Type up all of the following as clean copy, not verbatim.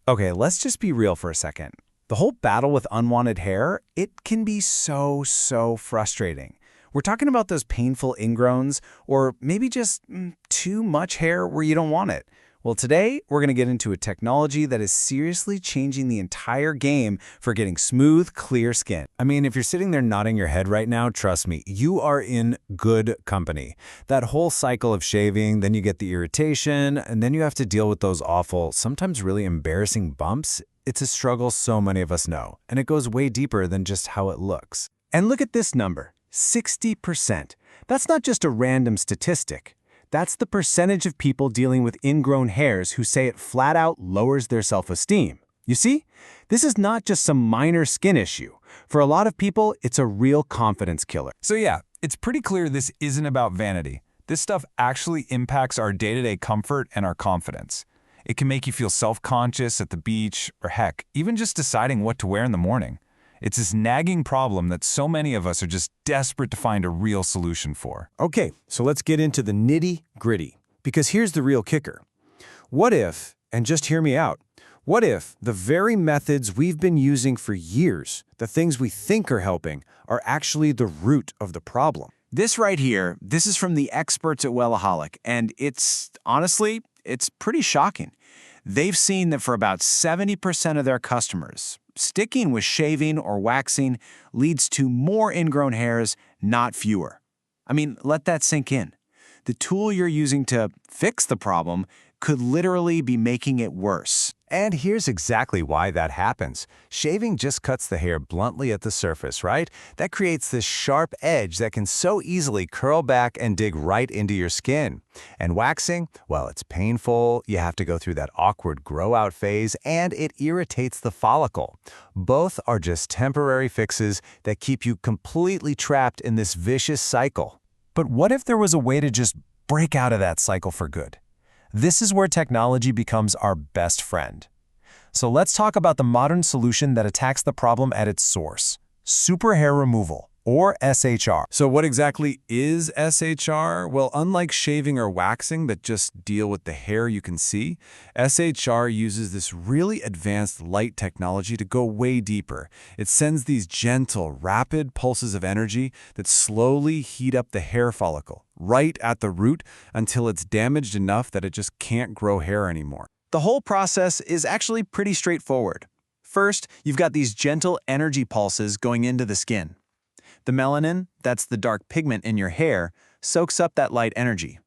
Okay, let's just be real for a second. The whole battle with unwanted hair, it can be so frustrating. We're talking about those painful ingrowns, or maybe just too much hair where you don't want it. Well, today, we're going to get into a technology that is seriously changing the entire game for getting smooth, clear skin. I mean, if you're sitting there nodding your head right now, trust me, you are in good company. That whole cycle of shaving, then you get the irritation, and then you have to deal with those awful, sometimes really embarrassing bumps. It's a struggle so many of us know, and it goes way deeper than just how it looks. And look at this number, 60%. That's not just a random statistic. That's the percentage of people dealing with ingrown hairs who say it flat out lowers their self-esteem. You see, this is not just some minor skin issue. For a lot of people, it's a real confidence killer. So yeah, it's pretty clear this isn't about vanity. This stuff actually impacts our day-to-day comfort and our confidence. It can make you feel self-conscious at the beach, or heck, even just deciding what to wear in the morning. It's this nagging problem that so many of us are just desperate to find a real solution for. Okay, so let's get into the nitty-gritty, because here's the real kicker. What if, and just hear me out, what if the very methods we've been using for years, the things we think are helping, are actually the root of the problem? This right here, this is from the experts at Wellaholic, and honestly, it's pretty shocking. They've seen that for about 70% of their customers, sticking with shaving or waxing leads to more ingrown hairs, not fewer. I mean, let that sink in. The tool you're using to fix the problem could literally be making it worse. And here's exactly why that happens. Shaving just cuts the hair bluntly at the surface, right? That creates this sharp edge that can so easily curl back and dig right into your skin. And waxing, well, it's painful, you have to go through that awkward grow-out phase, and it irritates the follicle. Both are just temporary fixes that keep you completely trapped in this vicious cycle. But what if there was a way to just break out of that cycle for good? This is where technology becomes our best friend. So let's talk about the modern solution that attacks the problem at its source: super hair removal, or SHR. So what exactly is SHR? Well, unlike shaving or waxing that just deal with the hair you can see, SHR uses this really advanced light technology to go way deeper. It sends these gentle, rapid pulses of energy that slowly heat up the hair follicle, right at the root, until it's damaged enough that it just can't grow hair anymore. The whole process is actually pretty straightforward. First, you've got these gentle energy pulses going into the skin. The melanin, that's the dark pigment in your hair, soaks up that light energy.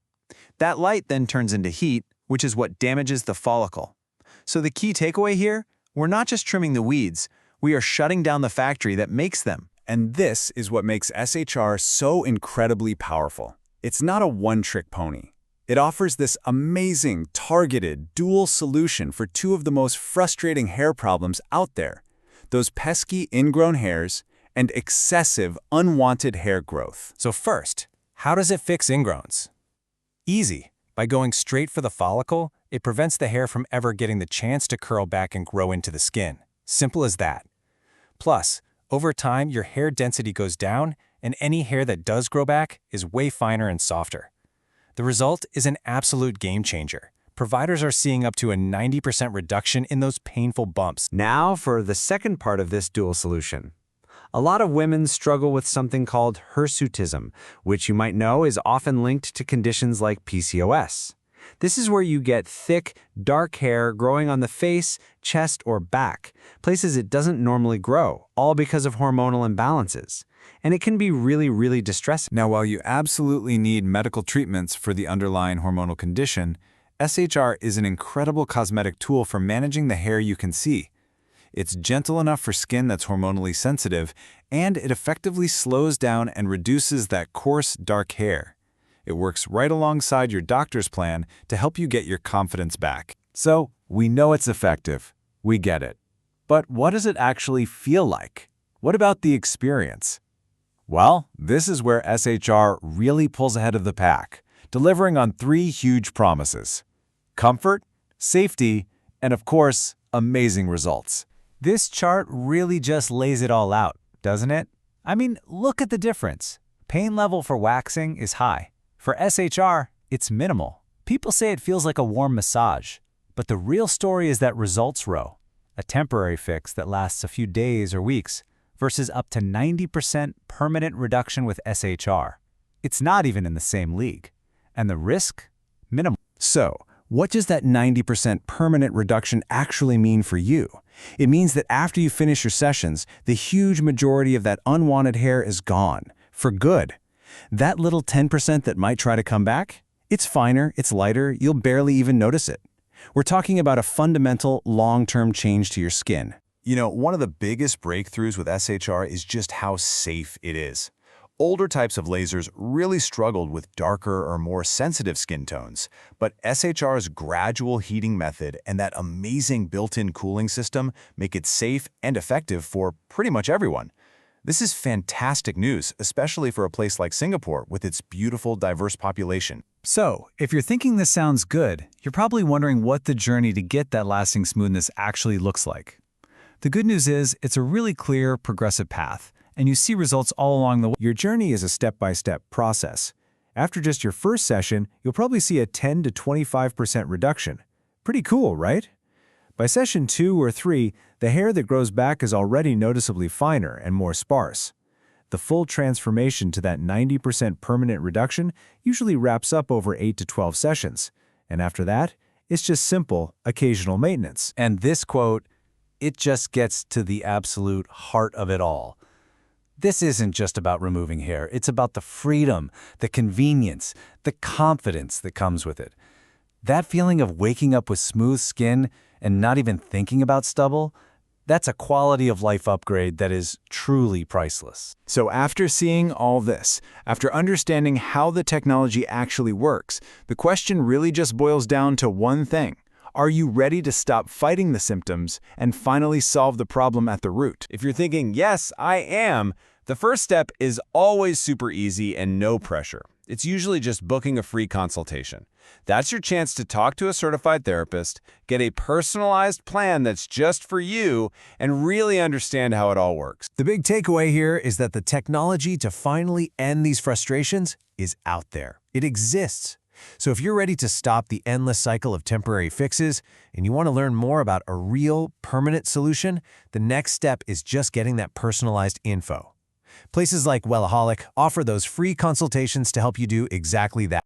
That light then turns into heat, which is what damages the follicle. So the key takeaway here, we're not just trimming the weeds, we are shutting down the factory that makes them. And this is what makes SHR so incredibly powerful. It's not a one-trick pony. It offers this amazing, targeted, dual solution for two of the most frustrating hair problems out there: those pesky ingrown hairs and excessive unwanted hair growth. So first, how does it fix ingrowns? Easy. By going straight for the follicle, it prevents the hair from ever getting the chance to curl back and grow into the skin. Simple as that. Plus, over time, your hair density goes down, and any hair that does grow back is way finer and softer. The result is an absolute game changer. Providers are seeing up to a 90% reduction in those painful bumps. Now for the second part of this dual solution. A lot of women struggle with something called hirsutism, which you might know is often linked to conditions like PCOS. This is where you get thick, dark hair growing on the face, chest, or back, places it doesn't normally grow, all because of hormonal imbalances. And it can be really distressing. Now, while you absolutely need medical treatments for the underlying hormonal condition, SHR is an incredible cosmetic tool for managing the hair you can see. It's gentle enough for skin that's hormonally sensitive, and it effectively slows down and reduces that coarse, dark hair. It works right alongside your doctor's plan to help you get your confidence back. So, we know it's effective. We get it. But what does it actually feel like? What about the experience? Well, this is where SHR really pulls ahead of the pack, delivering on three huge promises: comfort, safety, and of course, amazing results. This chart really just lays it all out, doesn't it? I mean, look at the difference. Pain level for waxing is high. For SHR, it's minimal. People say it feels like a warm massage. But the real story is that results row, a temporary fix that lasts a few days or weeks, versus up to 90% permanent reduction with SHR. It's not even in the same league. And the risk? Minimal. So, what does that 90% permanent reduction actually mean for you? It means that after you finish your sessions, the huge majority of that unwanted hair is gone, for good. That little 10% that might try to come back? It's finer, it's lighter, you'll barely even notice it. We're talking about a fundamental, long-term change to your skin. You know, one of the biggest breakthroughs with SHR is just how safe it is. Older types of lasers really struggled with darker or more sensitive skin tones, but SHR's gradual heating method and that amazing built-in cooling system make it safe and effective for pretty much everyone. This is fantastic news, especially for a place like Singapore with its beautiful, diverse population. So, if you're thinking this sounds good, you're probably wondering what the journey to get that lasting smoothness actually looks like. The good news is it's a really clear, progressive path, and you see results all along the way. Your journey is a step-by-step process. After just your first session, you'll probably see a 10 to 25% reduction. Pretty cool, right? By session 2 or 3, the hair that grows back is already noticeably finer and more sparse. The full transformation to that 90% permanent reduction usually wraps up over 8 to 12 sessions. And after that, it's just simple, occasional maintenance. And this quote, it just gets to the absolute heart of it all. This isn't just about removing hair. It's about the freedom, the convenience, the confidence that comes with it. That feeling of waking up with smooth skin and not even thinking about stubble, that's a quality of life upgrade that is truly priceless. So after seeing all this, after understanding how the technology actually works, the question really just boils down to one thing. Are you ready to stop fighting the symptoms and finally solve the problem at the root? If you're thinking, yes, I am, the first step is always super easy and no pressure. It's usually just booking a free consultation. That's your chance to talk to a certified therapist, get a personalized plan that's just for you, and really understand how it all works. The big takeaway here is that the technology to finally end these frustrations is out there. It exists. So if you're ready to stop the endless cycle of temporary fixes and you want to learn more about a real, permanent solution, the next step is just getting that personalized info. Places like Wellaholic offer those free consultations to help you do exactly that.